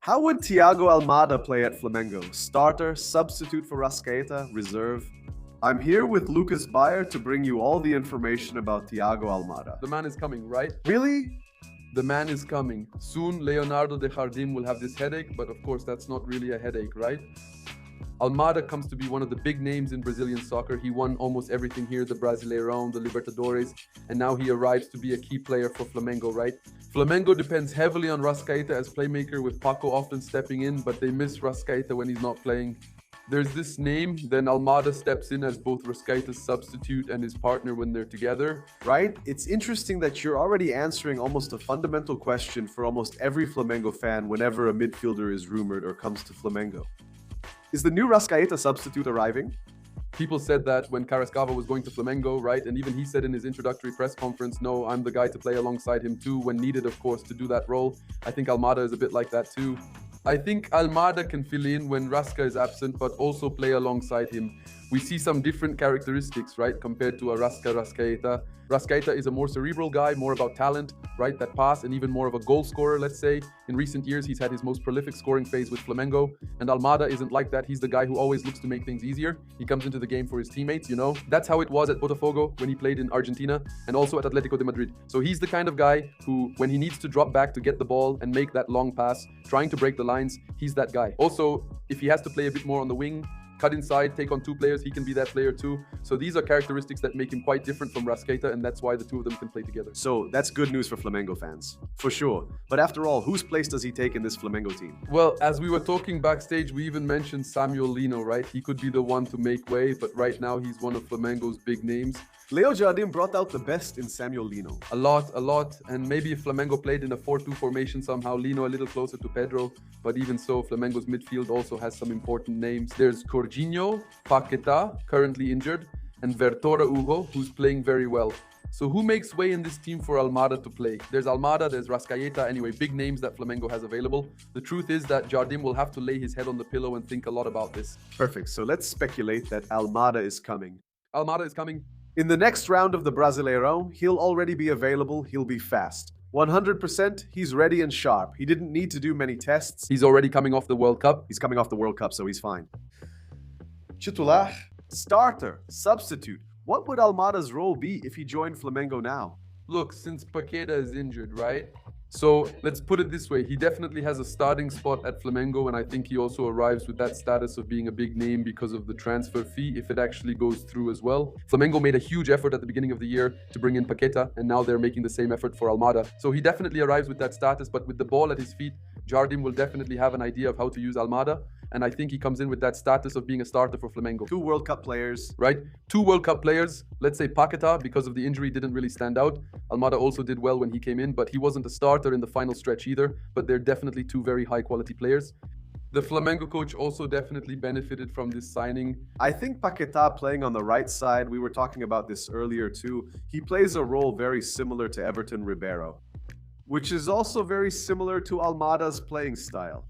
How would Thiago Almada play at Flamengo? Starter, substitute for Rascaeta, reserve? I'm here with Lucas Bayer to bring you all the information about Thiago Almada. The man is coming, right? Really? The man is coming. Soon, Leonardo de Jardim will have this headache, but of course, that's not really a headache, right? Almada comes to be one of the big names in Brazilian soccer. He won almost everything here, the Brasileirão, the Libertadores, and now he arrives to be a key player for Flamengo, right? Flamengo depends heavily on Rascaeta as playmaker, with Paco often stepping in, but they miss Rascaeta when he's not playing. There's this name, then Almada steps in as both Rascaeta's substitute and his partner when they're together. Right? It's interesting that you're already answering almost a fundamental question for almost every Flamengo fan whenever a midfielder is rumored or comes to Flamengo. Is the new Rascaeta substitute arriving? People said that when Arrascaeta was going to Flamengo, right? And even he said in his introductory press conference, no, I'm the guy to play alongside him too, when needed, of course, to do that role. I think Almada is a bit like that too. I think Almada can fill in when Rasca is absent, but also play alongside him. We see some different characteristics, right, compared to a Rascaeta. Rascaeta is a more cerebral guy, more about talent, right, that pass, and even more of a goal scorer, let's say. In recent years, he's had his most prolific scoring phase with Flamengo, and Almada isn't like that. He's the guy who always looks to make things easier. He comes into the game for his teammates, you know. That's how it was at Botafogo when he played in Argentina, and also at Atletico de Madrid. So he's the kind of guy who, when he needs to drop back to get the ball and make that long pass, trying to break the lines, he's that guy. Also, if he has to play a bit more on the wing, cut inside, take on two players, he can be that player too. So these are characteristics that make him quite different from Rascaeta, and that's why the two of them can play together. So that's good news for Flamengo fans, for sure. But after all, whose place does he take in this Flamengo team? Well, as we were talking backstage, we even mentioned Samuel Lino, right? He could be the one to make way, but right now he's one of Flamengo's big names. Leo Jardim brought out the best in Samuel Lino. A lot. And maybe if Flamengo played in a 4-2 formation somehow, Lino a little closer to Pedro. But even so, Flamengo's midfield also has some important names. There's Jorginho, Paquetá, currently injured, and Vertora Hugo, who's playing very well. So who makes way in this team for Almada to play? There's Almada, there's Rascaeta, anyway, big names that Flamengo has available. The truth is that Jardim will have to lay his head on the pillow and think a lot about this. Perfect, so let's speculate that Almada is coming. Almada is coming. In the next round of the Brasileirão, he'll already be available, he'll be fast. 100%, he's ready and sharp. He didn't need to do many tests. He's already coming off the World Cup. He's coming off the World Cup, so he's fine. Titular, starter, substitute. What would Almada's role be if he joined Flamengo now? Look, since Paqueta is injured, right? So let's put it this way. He definitely has a starting spot at Flamengo, and I think he also arrives with that status of being a big name because of the transfer fee, if it actually goes through as well. Flamengo made a huge effort at the beginning of the year to bring in Paqueta, and now they're making the same effort for Almada. So he definitely arrives with that status, but with the ball at his feet, Jardim will definitely have an idea of how to use Almada, and I think he comes in with that status of being a starter for Flamengo. 2 World Cup players. Right? 2 World Cup players. Let's say Paqueta, because of the injury, didn't really stand out. Almada also did well when he came in, but he wasn't a starter in the final stretch either. But they're definitely 2 very high-quality players. The Flamengo coach also definitely benefited from this signing. I think Paquetá playing on the right side, we were talking about this earlier too, he plays a role very similar to Everton Ribeiro, which is also very similar to Almada's playing style.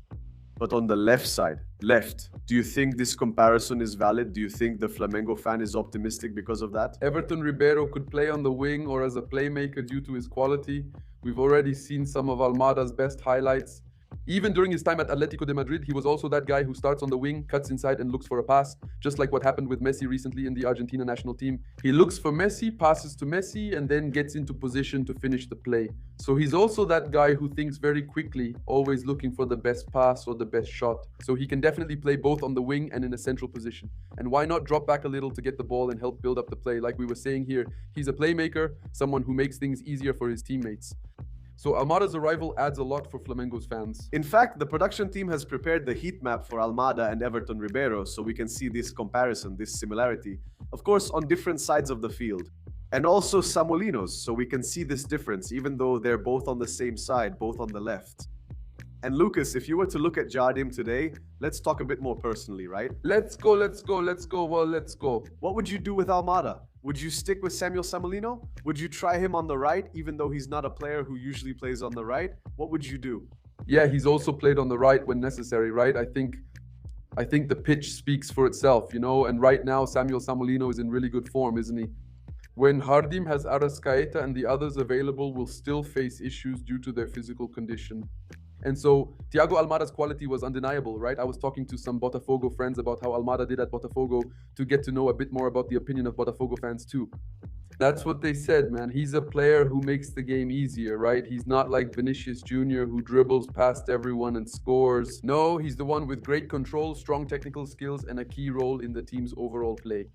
But on the left side, do you think this comparison is valid? Do you think the Flamengo fan is optimistic because of that? Everton Ribeiro could play on the wing or as a playmaker due to his quality. We've already seen some of Almada's best highlights. Even during his time at Atletico de Madrid, he was also that guy who starts on the wing, cuts inside and looks for a pass, just like what happened with Messi recently in the Argentina national team. He looks for Messi, passes to Messi, and then gets into position to finish the play. So he's also that guy who thinks very quickly, always looking for the best pass or the best shot. So he can definitely play both on the wing and in a central position. And why not drop back a little to get the ball and help build up the play? Like we were saying here, he's a playmaker, someone who makes things easier for his teammates. So Almada's arrival adds a lot for Flamengo's fans. In fact, the production team has prepared the heat map for Almada and Everton Ribeiro, so we can see this comparison, this similarity, of course on different sides of the field. And also Samuelinos, so we can see this difference, even though they're both on the same side, both on the left. And Lucas, if you were to look at Jardim today, let's talk a bit more personally, right? Let's go. What would you do with Almada? Would you stick with Samuel Samuelino? Would you try him on the right, even though he's not a player who usually plays on the right? What would you do? Yeah, he's also played on the right when necessary, right? I think the pitch speaks for itself, you know, and right now Samuel Samuelino is in really good form, isn't he? When Jardim has Arrascaeta and the others available will still face issues due to their physical condition. And so Thiago Almada's quality was undeniable, right? I was talking to some Botafogo friends about how Almada did at Botafogo to get to know a bit more about the opinion of Botafogo fans too. That's what they said, man. He's a player who makes the game easier, right? He's not like Vinicius Jr. who dribbles past everyone and scores. No, he's the one with great control, strong technical skills, and a key role in the team's overall play.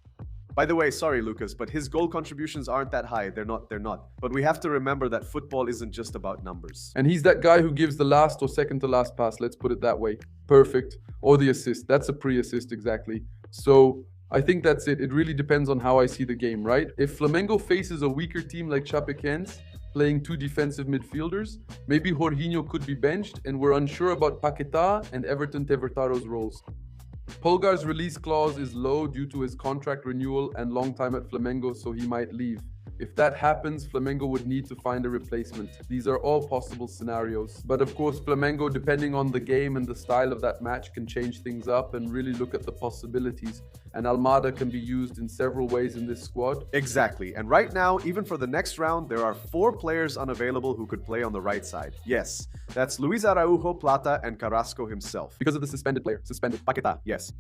By the way, sorry, Lucas, but his goal contributions aren't that high. They're not. But we have to remember that football isn't just about numbers. And he's that guy who gives the last or second to last pass, let's put it that way. Perfect. Or the assist. That's a pre-assist, exactly. So I think that's it. It really depends on how I see the game, right? If Flamengo faces a weaker team like Chapecoense, playing two defensive midfielders, maybe Jorginho could be benched, and we're unsure about Paquetá and Everton Tevertaro's roles. Polgar's release clause is low due to his contract renewal and long time at Flamengo, so he might leave. If that happens, Flamengo would need to find a replacement. These are all possible scenarios. But of course, Flamengo, depending on the game and the style of that match, can change things up and really look at the possibilities. And Almada can be used in several ways in this squad. Exactly. And right now, even for the next round, there are 4 players unavailable who could play on the right side. Yes, that's Luis Araujo, Plata, and Carrasco himself. Because of the suspended player. Suspended. Paquetá, yes.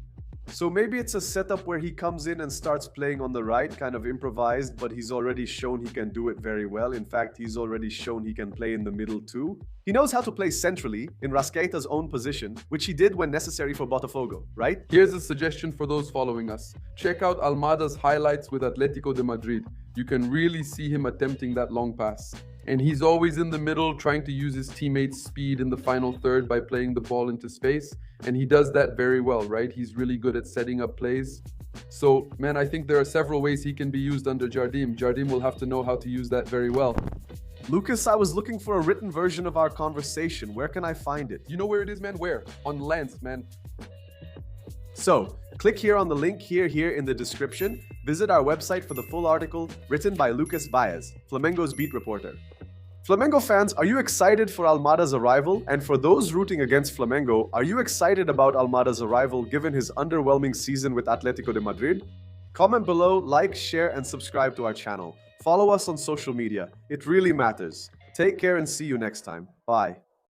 So maybe it's a setup where he comes in and starts playing on the right, kind of improvised, but he's already shown he can do it very well. In fact, he's already shown he can play in the middle too. He knows how to play centrally, in Rascaeta's own position, which he did when necessary for Botafogo, right? Here's a suggestion for those following us. Check out Almada's highlights with Atletico de Madrid. You can really see him attempting that long pass. And he's always in the middle, trying to use his teammates' speed in the final third by playing the ball into space. And he does that very well, right? He's really good at setting up plays. So, man, I think there are several ways he can be used under Jardim. Jardim will have to know how to use that very well. Lucas, I was looking for a written version of our conversation. Where can I find it? You know where it is, man? Where? On Lens, man. So, click here on the link here in the description. Visit our website for the full article written by Lucas Baez, Flamengo's beat reporter. Flamengo fans, are you excited for Almada's arrival? And for those rooting against Flamengo, are you excited about Almada's arrival given his underwhelming season with Atletico de Madrid? Comment below, like, share, and subscribe to our channel. Follow us on social media. It really matters. Take care and see you next time. Bye.